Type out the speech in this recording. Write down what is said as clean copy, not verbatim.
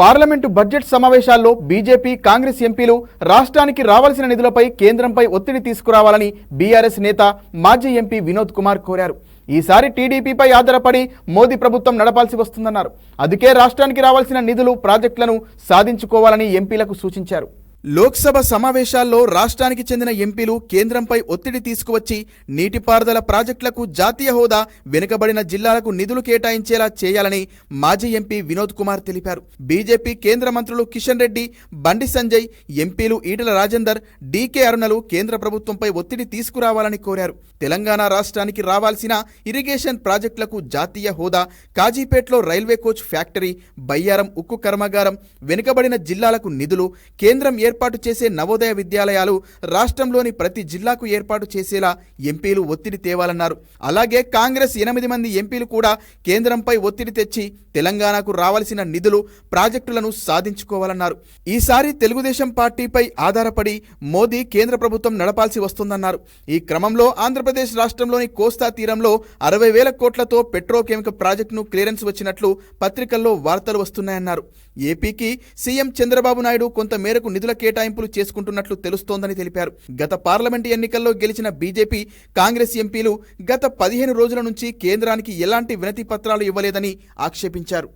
Parliament budget సమావేశాల్లో BJP Congress ఎంపీలు రాష్ట్రానికి రావాల్సిన నిధులపై కేంద్రంపై ఒత్తిడి తీసుకురావాలని బీఆర్ఎస్ నేత మాజీ ఎంపీ వినోద్ కుమార్ కోరారు. ఈసారి టీడీపీపై ఆధారపడి మోదీ ప్రభుత్వం నడపాల్సి వస్తుందన్నారు. అందుకే రాష్ట్రానికి రావాల్సిన నిధులు, ప్రాజెక్టులను సాధించుకోవాలని ఎంపీలకు సూచించారు. లోక్సభ సమావేశాల్లో రాష్ట్రానికి చెందిన ఎంపీలు కేంద్రంపై ఒత్తిడి తీసుకువచ్చి నీటిపారుదల ప్రాజెక్టులకు జాతీయ హోదా, వెనుకబడిన జిల్లాలకు నిధులు కేటాయించేలా చేయాలని మాజీ ఎంపీ వినోద్ కుమార్ తెలిపారు. బీజేపీ కేంద్ర మంత్రులు కిషన్ రెడ్డి, బండి సంజయ్, ఎంపీలు ఈటల రాజేందర్, డీకే అరుణలు కేంద్ర ప్రభుత్వంపై ఒత్తిడి తీసుకురావాలని కోరారు. తెలంగాణ రాష్ట్రానికి రావాల్సిన ఇరిగేషన్ ప్రాజెక్టులకు జాతీయ హోదా, కాజీపేటలో రైల్వే కోచ్ ఫ్యాక్టరీ, బయ్యారం ఉక్కు కర్మాగారం, వెనుకబడిన జిల్లాలకు నిధులు, కేంద్రం ఏర్పాటు చేసే నవోదయ విద్యాలయాలు రాష్ట్రంలోని ప్రతి జిల్లాకు ఏర్పాటు చేసేలా ఎంపీలు ఒత్తిడి తేవాలన్నారు. అలాగే కాంగ్రెస్ 8 మంది ఎంపీలు కూడా కేంద్రంపై ఒత్తిడి తెచ్చి తెలంగాణకు రావాల్సిన నిధులు, ప్రాజెక్టులను సాధించుకోవాలన్నారు. ఈసారి తెలుగుదేశం పార్టీపై ఆధారపడి మోదీ కేంద్ర ప్రభుత్వం నడపాల్సి వస్తుందన్నారు. ఈ క్రమంలో ఆంధ్రప్రదేశ్ రాష్ట్రంలోని కోస్తా తీరంలో 60,000 కోట్లతో పెట్రోకెమికల్ ప్రాజెక్టును క్లియరెన్స్ వచ్చినట్లు పత్రికల్లో వార్తలు వస్తున్నాయన్నారు. ఏపీకి సీఎం చంద్రబాబు నాయుడు కొంత మేరకు నిధుల కేటాయింపులు చేసుకుంటున్నట్లు తెలుస్తోందని తెలిపారు. గత పార్లమెంటు ఎన్నికల్లో గెలిచిన బీజేపీ, కాంగ్రెస్ ఎంపీలు గత 15 రోజుల నుంచి కేంద్రానికి ఎలాంటి వినతి పత్రాలు ఇవ్వలేదని ఆక్షేపించారు.